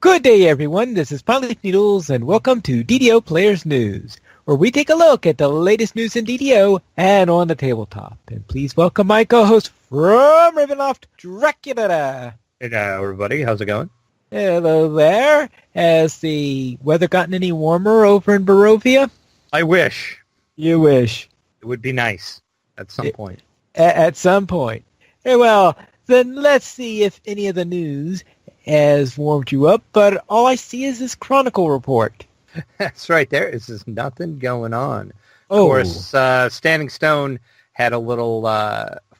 Good day, everyone. This is Pineleaf Needles, and welcome to DDO Players News, where we take a look at the latest news in DDO and on the tabletop. And please welcome my co-host from Ravenloft, Dracula. Hello, everybody. How's it going? Hello there. Has the weather gotten any warmer over in Barovia? I wish. You wish. It would be nice at some point. At some point. Well, then let's see if any of the news has warmed you up, but all I see is this Chronicle Report. That's right. There is nothing going on. Oh. Of course, Standing Stone had a little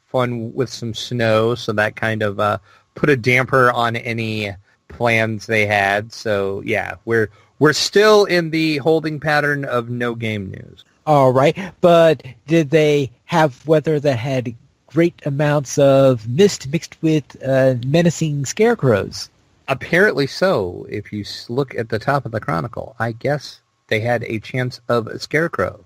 fun with some snow, so that kind of put a damper on any plans they had. So, yeah, we're still in the holding pattern of no game news. All right, but did they have weather that had great amounts of mist mixed with menacing scarecrows? Apparently so. If you look at the top of the Chronicle, I guess they had a chance of a scarecrow.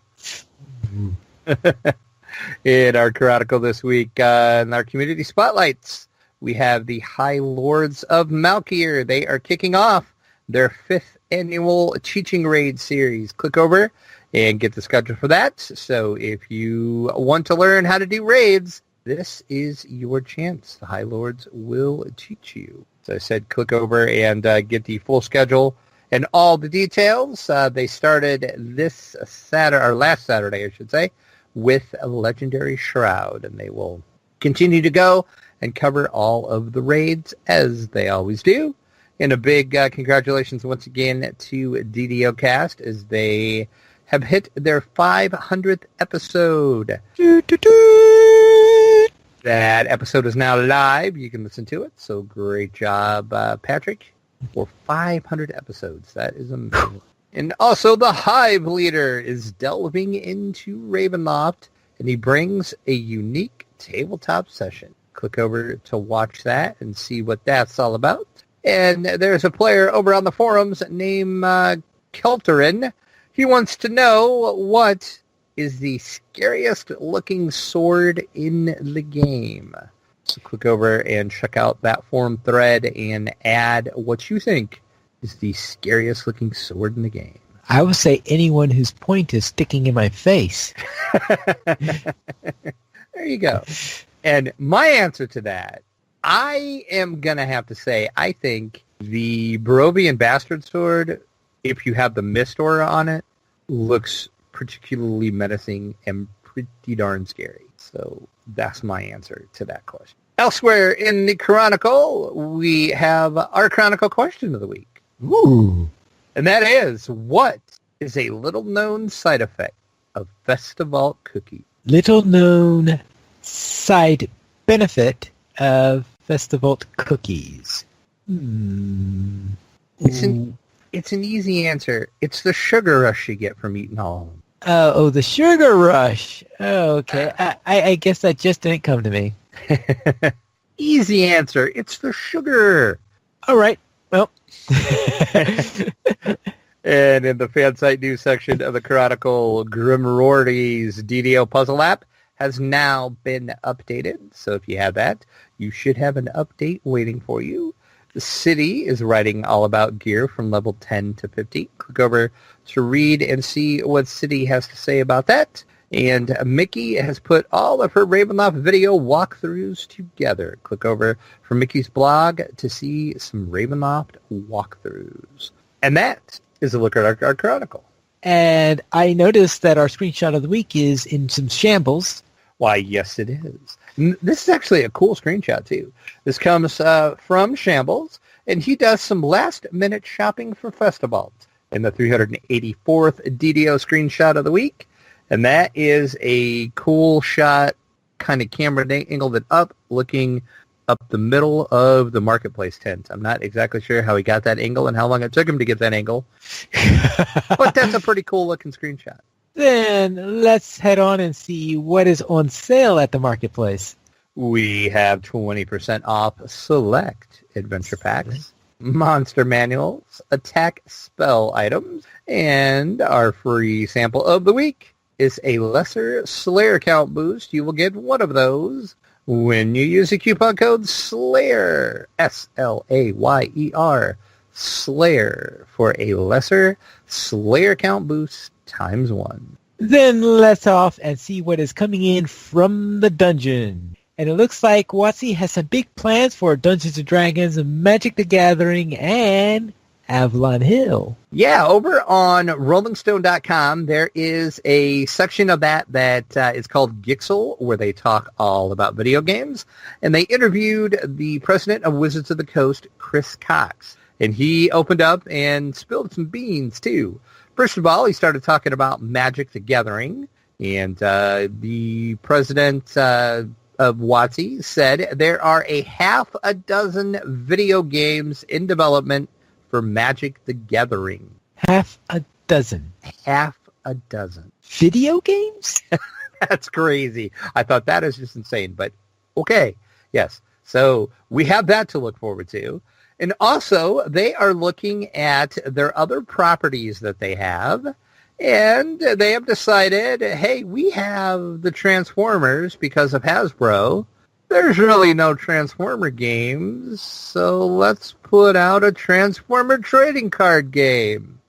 In our Chronicle this week, in our community spotlights, we have the High Lords of Malkir. They are kicking off their 5th annual Teaching Raid series. Click over and get the schedule for that. So if you want to learn how to do raids, this is your chance. The High Lords will teach you. So I said click over and get the full schedule and all the details. They started this Saturday, or last Saturday, I should say, with a Legendary Shroud. And they will continue to go and cover all of the raids as they always do. And a big congratulations once again to DDO Cast as they have hit their 500th episode. That episode is now live. You can listen to it. So great job, Patrick, for 500 episodes. That is amazing. And also the Hive Leader is delving into Ravenloft, and he brings a unique tabletop session. Click over to watch that and see what that's all about. And there's a player over on the forums named Kelterin. He wants to know what is the scariest looking sword in the game. So click over and check out that forum thread and add what you think is the scariest looking sword in the game. I would say anyone whose point is sticking in my face. There you go. And my answer to that, I am going to have to say, I think the Barovian Bastard Sword, if you have the Mist Aura on it, looks particularly menacing and pretty darn scary. So that's my answer to that question. Elsewhere in the Chronicle, we have our Chronicle Question of the week. Ooh. And that is, what is a little-known side effect of Festival cookies? Little-known side benefit of Festival cookies. It's an easy answer. It's the sugar rush you get from eating all of them. Oh, the sugar rush. Oh, okay. I guess that just didn't come to me. Easy answer. It's the sugar. All right. Well. And in the Fansite news section of the Chronicle, Grimrory's DDO puzzle app has now been updated. So if you have that, you should have an update waiting for you. The city is writing all about gear from level 10 to 50. Click over to read and see what City has to say about that. And Mickey has put all of her Ravenloft video walkthroughs together. Click over for Mickey's blog to see some Ravenloft walkthroughs. And that is a look at our Chronicle. And I noticed that our screenshot of the week is in some shambles. Why, yes, it is. This is actually a cool screenshot, too. This comes from Shambles, and he does some last-minute shopping for Festival in the 384th DDO screenshot of the week. And that is a cool shot, kind of camera angled it up, looking up the middle of the marketplace tent. I'm not exactly sure how he got that angle and how long it took him to get that angle. But that's a pretty cool-looking screenshot. Then let's head on and see what is on sale at the marketplace. We have 20% off select adventure packs, monster manuals, attack spell items, and our free sample of the week is a lesser Slayer count boost. You will get one of those when you use the coupon code SLAYER, S-L-A-Y-E-R, Slayer for a lesser Slayer count boost ×1. Then let's off and see what is coming in from the dungeon. And it looks like WotC has some big plans for Dungeons & Dragons, Magic the Gathering, and Avalon Hill. Yeah, over on RollingStone.com, there is a section of that is called Gixel, where they talk all about video games. And they interviewed the president of Wizards of the Coast, Chris Cox. And he opened up and spilled some beans, too. First of all, he started talking about Magic the Gathering. And the president of WotC said there are a half a dozen video games in development for Magic the Gathering. Half a dozen. Half a dozen. Video games? That's crazy. I thought that is just insane, but okay. Yes. So we have that to look forward to. And also, they are looking at their other properties that they have, and they have decided, hey, we have the Transformers because of Hasbro. There's really no Transformer games, so let's put out a Transformer trading card game.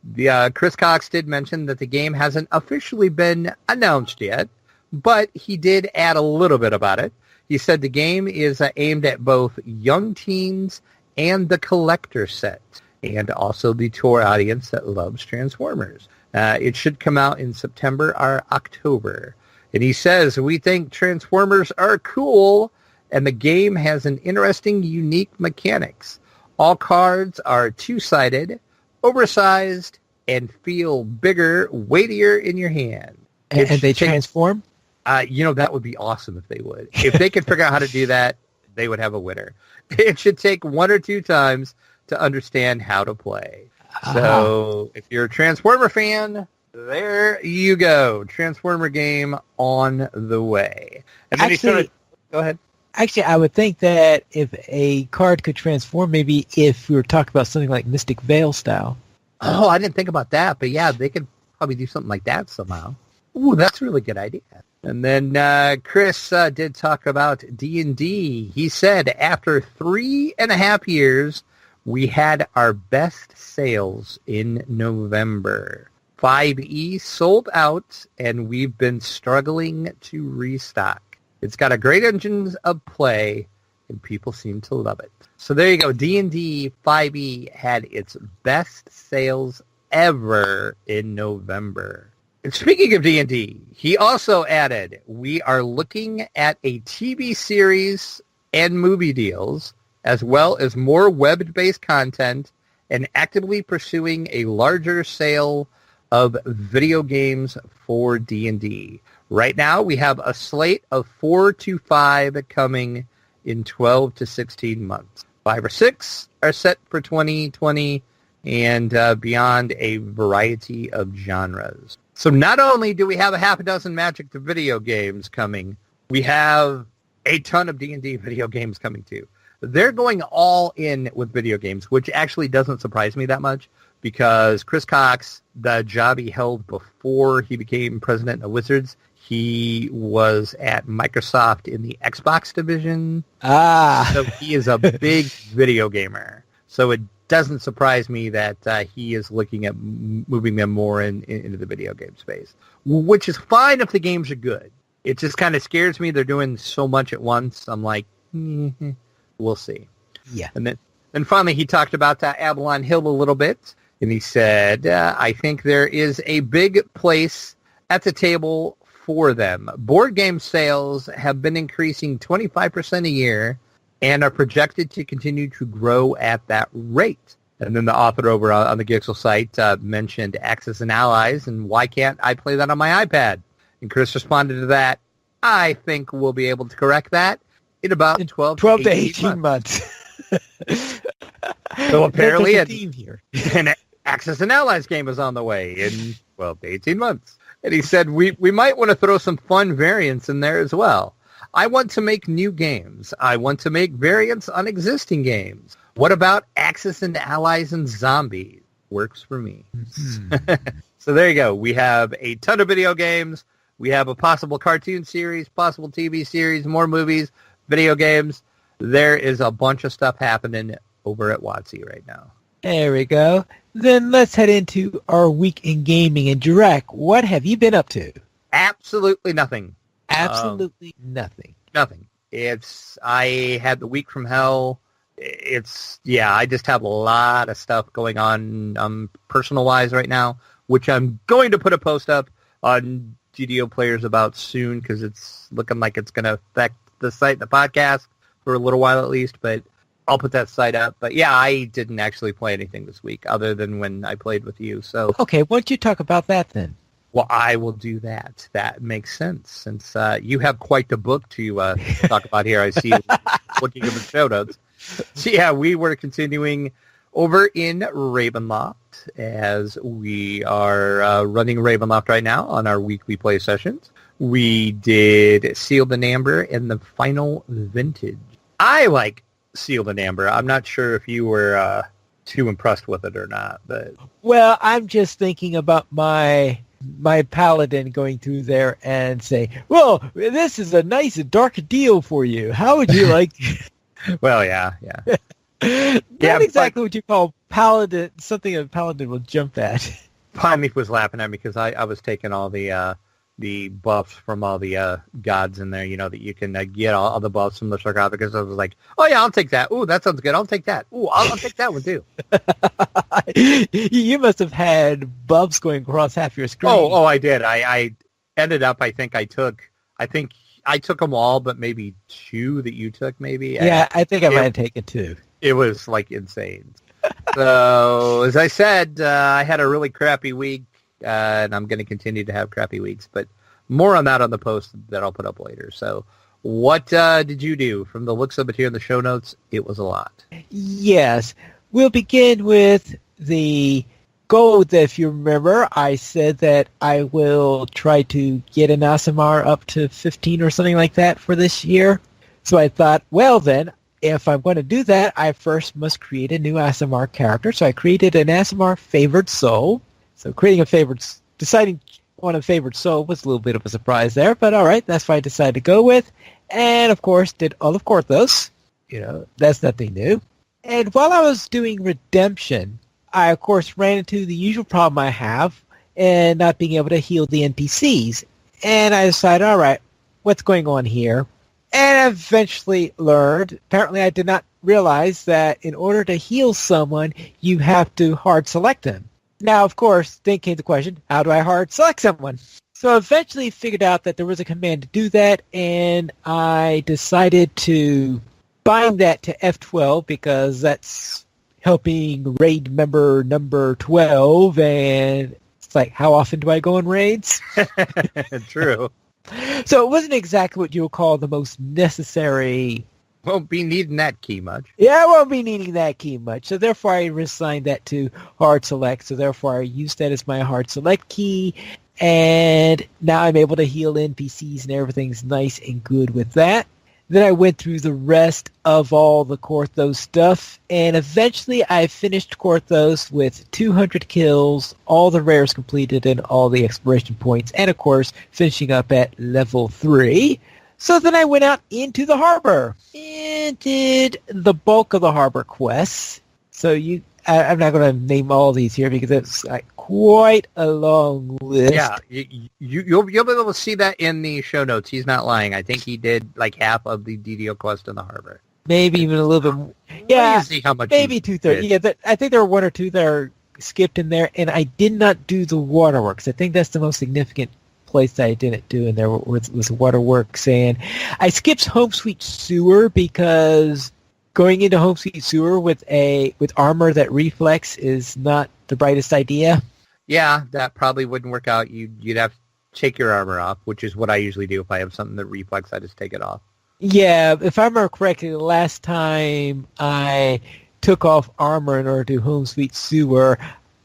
Chris Cox did mention that the game hasn't officially been announced yet, but he did add a little bit about it. He said the game is aimed at both young teens and the collector set, and also the tour audience that loves Transformers. It should come out in September or October. And he says, we think Transformers are cool, and the game has an interesting, unique mechanics. All cards are two-sided, oversized, and feel bigger, weightier in your hand. And they transform? That would be awesome if they would. If they could figure out how to do that, they would have a winner. It should take one or two times to understand how to play. So if you're a Transformer fan, there you go. Transformer game on the way. And then go ahead. Actually, I would think that if a card could transform, maybe if we were talking about something like Mystic Veil style. Oh, I didn't think about that. But yeah, they could probably do something like that somehow. Ooh, that's a really good idea. And then Chris did talk about D&D. He said after 3.5 years, we had our best sales in November. 5e sold out, and we've been struggling to restock. It's got a great engine of play, and people seem to love it. So there you go. D&D 5e had its best sales ever in November. And speaking of D&D, he also added, we are looking at a TV series and movie deals, as well as more web-based content, and actively pursuing a larger sale of video games for D&D. Right now, we have a slate of 4 to 5 coming in 12 to 16 months. 5 or 6 are set for 2020 and beyond a variety of genres. So not only do we have a half a dozen Magic the video games coming, we have a ton of D&D video games coming too. They're going all in with video games, which actually doesn't surprise me that much because Chris Cox, the job he held before he became president of Wizards, he was at Microsoft in the Xbox division. So he is a big video gamer. So it doesn't surprise me that he is looking at moving them more into the video game space, which is fine if the games are good. It just kind of scares me. They're doing so much at once. I'm like, we'll see. Yeah. And then finally he talked about Avalon Hill a little bit, and he said, I think there is a big place at the table for them. Board game sales have been increasing 25% a year, and are projected to continue to grow at that rate. And then the author over on the Gixel site mentioned Axis and Allies, and why can't I play that on my iPad? And Chris responded to that, I think we'll be able to correct that in about 12 to 18 months. So apparently an Axis and Allies game is on the way in 12 to 18 months. And he said, we might want to throw some fun variants in there as well. I want to make new games. I want to make variants on existing games. What about Axis and Allies and Zombies? Works for me. So there you go. We have a ton of video games. We have a possible cartoon series, possible TV series, more movies, video games. There is a bunch of stuff happening over at WotC right now. There we go. Then let's head into our week in gaming. And Jirek, what have you been up to? Absolutely nothing. Absolutely nothing. Nothing. I had the week from hell. I just have a lot of stuff going on personal-wise right now, which I'm going to put a post up on DDO Players about soon because it's looking like it's going to affect the site and the podcast for a little while at least, but I'll put that site up. But yeah, I didn't actually play anything this week other than when I played with you. So okay, why don't you talk about that then? Well, I will do that. That makes sense since you have quite the book to talk about here. I see looking at the show notes. So yeah, we were continuing over in Ravenloft as we are running Ravenloft right now on our weekly play sessions. We did Sealed and Amber and the Final Vintage. I like Sealed and Amber. I'm not sure if you were too impressed with it or not, but well, I'm just thinking about my paladin going through there and say, well, this is a nice dark deal for you. How would you like? Well, yeah. Not exactly what you call paladin, something a paladin will jump at. Pineleaf was laughing at me because I was taking all the buffs from all the gods in there, that you can get all the buffs from the sarcophagus. I was like, oh yeah, I'll take that. Ooh, that sounds good. I'll take that. Ooh, I'll take that one too. You must have had buffs going across half your screen. Oh, I did. I ended up, I think I took them all, but maybe two that you took maybe. Yeah, I think I might have taken two. It was like insane. So as I said, I had a really crappy week. And I'm going to continue to have crappy weeks, but more on that on the post that I'll put up later. So what did you do? From the looks of it here in the show notes, it was a lot. Yes. We'll begin with the goal that, if you remember, I said that I will try to get an Aasimar up to 15 or something like that for this year. So I thought, well then, if I'm going to do that, I first must create a new Aasimar character. So I created an Aasimar Favored Soul. So deciding on a favorite soul was a little bit of a surprise there, but all right, that's what I decided to go with. And, of course, did all of Korthos. That's nothing new. And while I was doing Redemption, I, of course, ran into the usual problem I have in not being able to heal the NPCs. And I decided, all right, what's going on here? And I eventually learned, apparently I did not realize that in order to heal someone, you have to hard select them. Now, of course, then came the question, how do I hard select someone? So I eventually figured out that there was a command to do that, and I decided to bind that to F12 because that's helping raid member number 12, and it's like, how often do I go on raids? True. So it wasn't exactly what you would call the most necessary. Won't be needing that key much. Yeah, I won't be needing that key much. So therefore I reassigned that to hard select. So therefore I used that as my hard select key. And now I'm able to heal NPCs and everything's nice and good with that. Then I went through the rest of all the Korthos stuff. And eventually I finished Korthos with 200 kills, all the rares completed and all the exploration points. And of course, finishing up at level 3. So then I went out into the harbor and did the bulk of the harbor quests. So I'm not going to name all these here because it's quite a long list. Yeah, you'll be able to see that in the show notes. He's not lying. I think he did like half of the DDO quest in the harbor. Maybe even a little bit more. Yeah, see how much maybe 2/3. Yeah, I think there were one or two that are skipped in there, and I did not do the waterworks. I think that's the most significant place that I didn't do, and there was waterworks. And I skipped Home Sweet Sewer because going into Home Sweet Sewer with armor that reflex is not the brightest idea. Yeah, that probably wouldn't work out. You'd have to take your armor off, which is what I usually do. If I have something that reflex, I just take it off. Yeah, if I remember correctly, the last time I took off armor in order to do Home Sweet Sewer,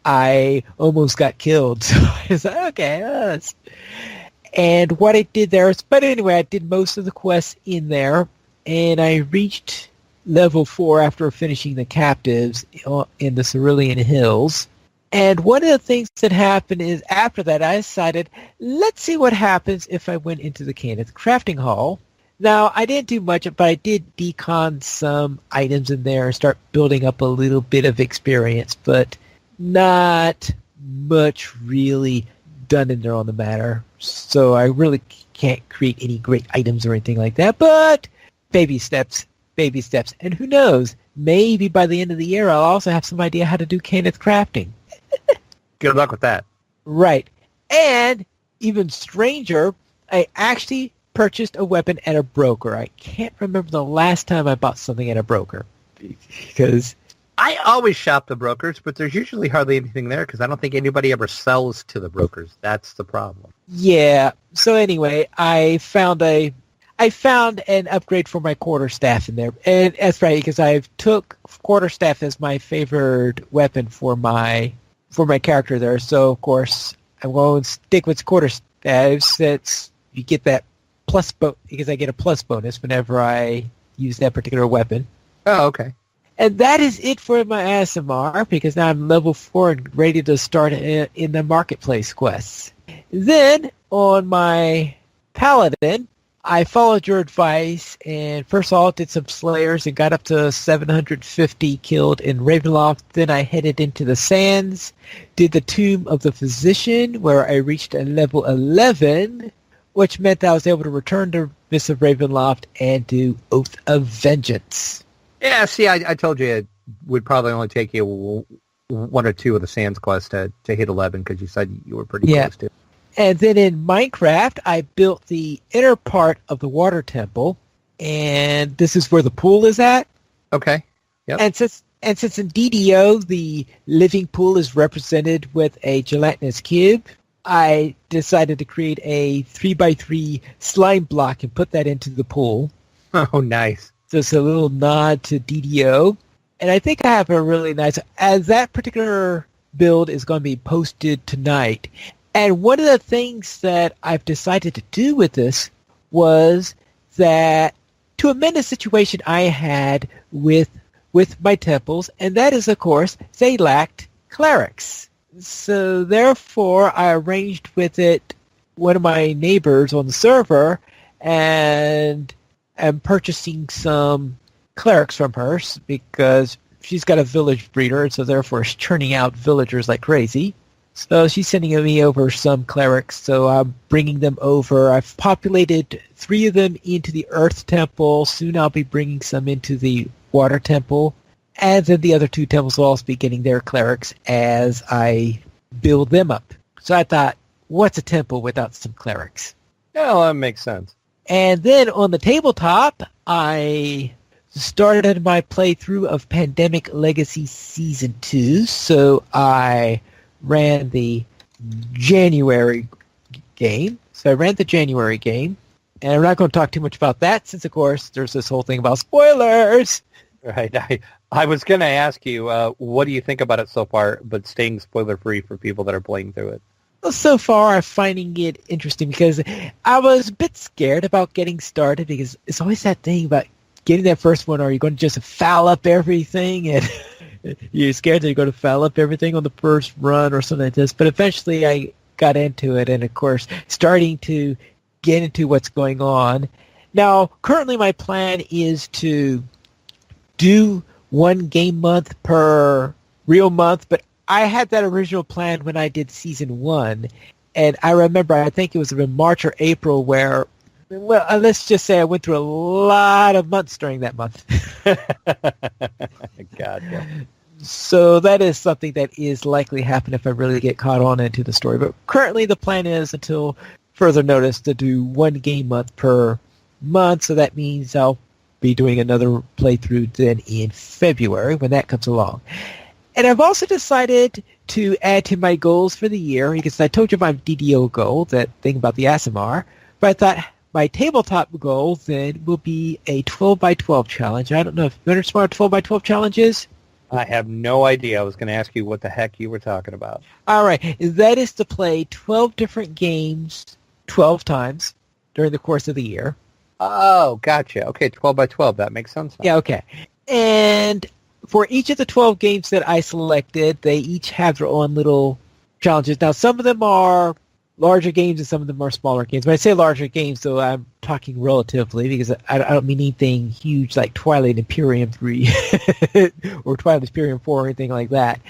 I almost got killed. So I was like, okay. And what I did there is, but anyway, I did most of the quests in there, and I reached level 4 after finishing the captives in the Cerulean Hills. And one of the things that happened is after that, I decided, let's see what happens if I went into the Cannith Crafting Hall. Now, I didn't do much, but I did decon some items in there and start building up a little bit of experience, but not much really done in there on the matter. So I really can't create any great items or anything like that, but baby steps. And who knows, maybe by the end of the year I'll also have some idea how to do Kenneth crafting. Good luck with that. Right. And even stranger, I actually purchased a weapon at a broker. I can't remember the last time I bought something at a broker because I always shop the brokers, but there's usually hardly anything there because I don't think anybody ever sells to the brokers. That's the problem. Yeah. So anyway, I found an upgrade for my quarterstaff in there, and that's right because I took quarterstaff as my favored weapon for my character there. So of course I'm going to stick with quarterstaff since you get that plus because I get a plus bonus whenever I use that particular weapon. Oh, okay. And that is it for my ASMR because now I'm level 4 and ready to start in the marketplace quests. Then on my paladin, I followed your advice and first of all did some slayers and got up to 750 killed in Ravenloft. Then I headed into the sands, did the Tomb of the Physician where I reached a level 11, which meant that I was able to return to Mists of Ravenloft and do Oath of Vengeance. Yeah, see, I told you it would probably only take you one or two of the Sands quests to hit 11 because you said you were pretty close to it. And then in Minecraft, I built the inner part of the water temple, and this is where the pool is at. Okay. Yep. And since in DDO, the living pool is represented with a gelatinous cube, I decided to create a 3x3 slime block and put that into the pool. Oh, nice. So it's a little nod to DDO. And I think I have a really nice, as that particular build is going to be posted tonight. And one of the things that I've decided to do with this was that to amend a situation I had with my temples, and that is, of course, they lacked clerics. So therefore, I arranged with one of my neighbors on the server, and I'm purchasing some clerics from her because she's got a village breeder, and so therefore she's churning out villagers like crazy. So she's sending me over some clerics, so I'm bringing them over. I've populated 3 of them into the Earth Temple. Soon I'll be bringing some into the Water Temple. And then the other 2 temples will also be getting their clerics as I build them up. So I thought, what's a temple without some clerics? Yeah, well, that makes sense. And then on the tabletop, I started my playthrough of Pandemic Legacy Season 2. So I ran the January game. And I'm not going to talk too much about that since, of course, there's this whole thing about spoilers. Right. I was going to ask you, what do you think about it so far, but staying spoiler-free for people that are playing through it? Well, so far, I'm finding it interesting because I was a bit scared about getting started because it's always that thing about getting that first one. Are you going to just foul up everything? And you're scared that you're going to foul up everything on the first run or something like this. But eventually I got into it and, of course, starting to get into what's going on. Now, currently my plan is to do 1 game month per real month, but I had that original plan when I did Season 1. And I remember, I think it was in March or April where, well, let's just say I went through a lot of months during that month. Gotcha. So that is something that is likely to happen if I really get caught on into the story. But currently the plan is, until further notice, to do 1 game month per month. So that means I'll be doing another playthrough then in February when that comes along. And I've also decided to add to my goals for the year, because I told you my DDO goal, that thing about the ASMR, but I thought my tabletop goal then will be a 12x12 challenge. I don't know if you understand what a 12x12 challenge is? I have no idea. I was going to ask you what the heck you were talking about. All right. That is to play 12 different games 12 times during the course of the year. Oh, gotcha. Okay, 12x12. That makes sense now. Yeah, okay. And for each of the 12 games that I selected, they each have their own little challenges. Now, some of them are larger games and some of them are smaller games. When I say larger games, though, I'm talking relatively because I don't mean anything huge like Twilight Imperium 3 or Twilight Imperium 4 or anything like that.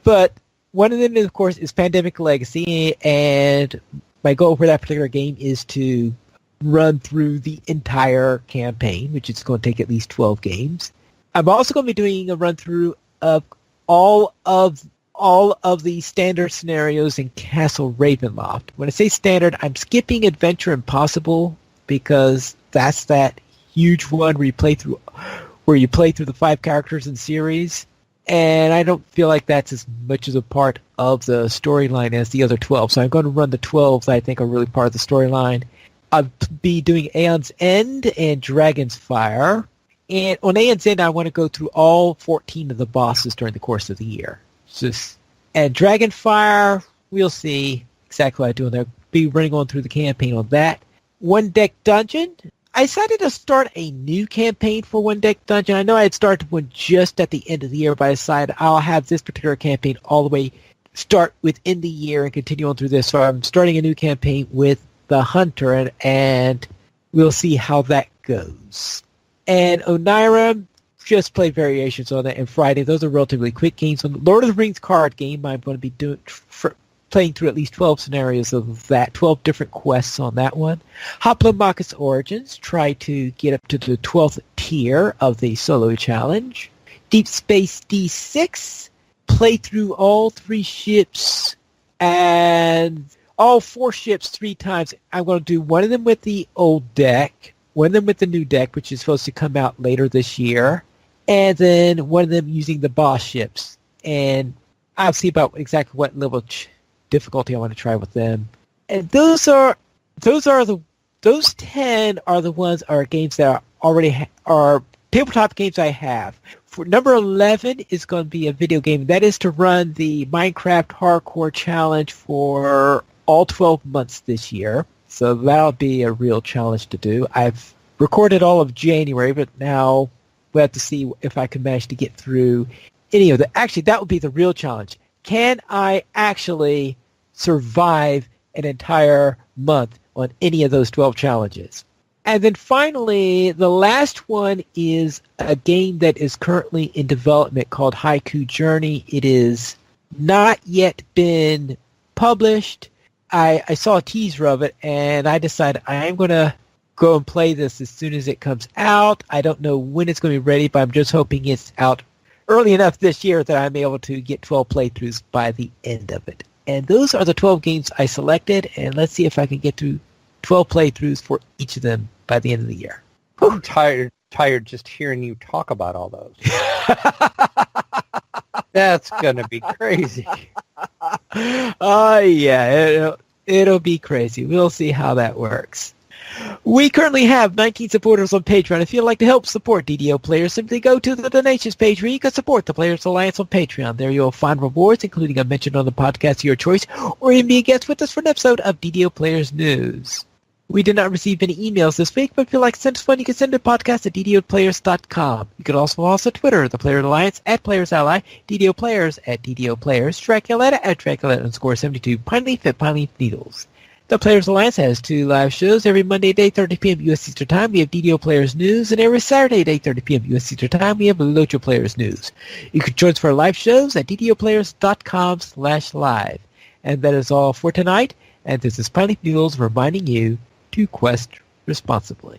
But one of them, of course, is Pandemic Legacy, and my goal for that particular game is to run through the entire campaign, which is going to take at least 12 games. I'm also going to be doing a run-through of all of the standard scenarios in Castle Ravenloft. When I say standard, I'm skipping Adventure Impossible because that's that huge one where you play through the 5 characters in series, and I don't feel like that's as much as a part of the storyline as the other 12. So I'm going to run the 12 that I think are really part of the storyline. I'll be doing Aeon's End and Dragon's Fire. And on Aeon's End, I want to go through all 14 of the bosses during the course of the year. And Dragonfire, we'll see exactly what I do. And I'll be running on through the campaign on that. One Deck Dungeon. I decided to start a new campaign for One Deck Dungeon. I know I had started one just at the end of the year, but I decided I'll have this particular campaign all the way start within the year and continue on through this. So I'm starting a new campaign with the Hunter, and we'll see how that goes. And Onira, just play variations on that. And Friday, those are relatively quick games. On the Lord of the Rings card game, I'm going to be playing through at least 12 scenarios of that, 12 different quests on that one. Hoplomachus Origins, try to get up to the 12th tier of the solo challenge. Deep Space D6, play through all 3 ships and all 4 ships 3 times. I'm going to do one of them with the old deck, one of them with the new deck, which is supposed to come out later this year, and then one of them using the boss ships. And I'll see about exactly what level difficulty I want to try with them. And those 10 are the ones are games that are tabletop games I have. For number 11 is going to be a video game. That is to run the Minecraft Hardcore Challenge for all 12 months this year. So that'll be a real challenge to do. I've recorded all of January, but now we'll have to see if I can manage to get through any of the... Actually, that would be the real challenge. Can I actually survive an entire month on any of those 12 challenges? And then finally, the last one is a game that is currently in development called Haiku Journey. It is not yet been published. I saw a teaser of it, and I decided I am going to go and play this as soon as it comes out. I don't know when it's going to be ready, but I'm just hoping it's out early enough this year that I'm able to get 12 playthroughs by the end of it. And those are the 12 games I selected, and let's see if I can get to 12 playthroughs for each of them by the end of the year. I'm tired just hearing you talk about all those. That's going to be crazy. Yeah, it'll be crazy. We'll see how that works. We currently have 19 supporters on Patreon. If you'd like to help support DDO players, simply go to the donations page where you can support the Players Alliance on Patreon. There you'll find rewards, including a mention on the podcast of your choice, or even be a guest with us for an episode of DDO Players News. We did not receive any emails this week, but if you'd like to send us one, you can send a podcast at ddoplayers.com. You can also follow us on Twitter, the Players Alliance at Players Ally, DDO Players at DDO Players, Draculetta at Draculetta_72, Pineleaf at Pineleaf Needles. The Players Alliance has 2 live shows every Monday at 8:30 p.m. U.S. Eastern Time. We have DDO Players News, and every Saturday at 8:30 p.m. U.S. Eastern Time, we have Locho Players News. You can join us for our live shows at ddoplayers.com/live. And that is all for tonight, and this is Pineleaf Needles reminding you to quest responsibly.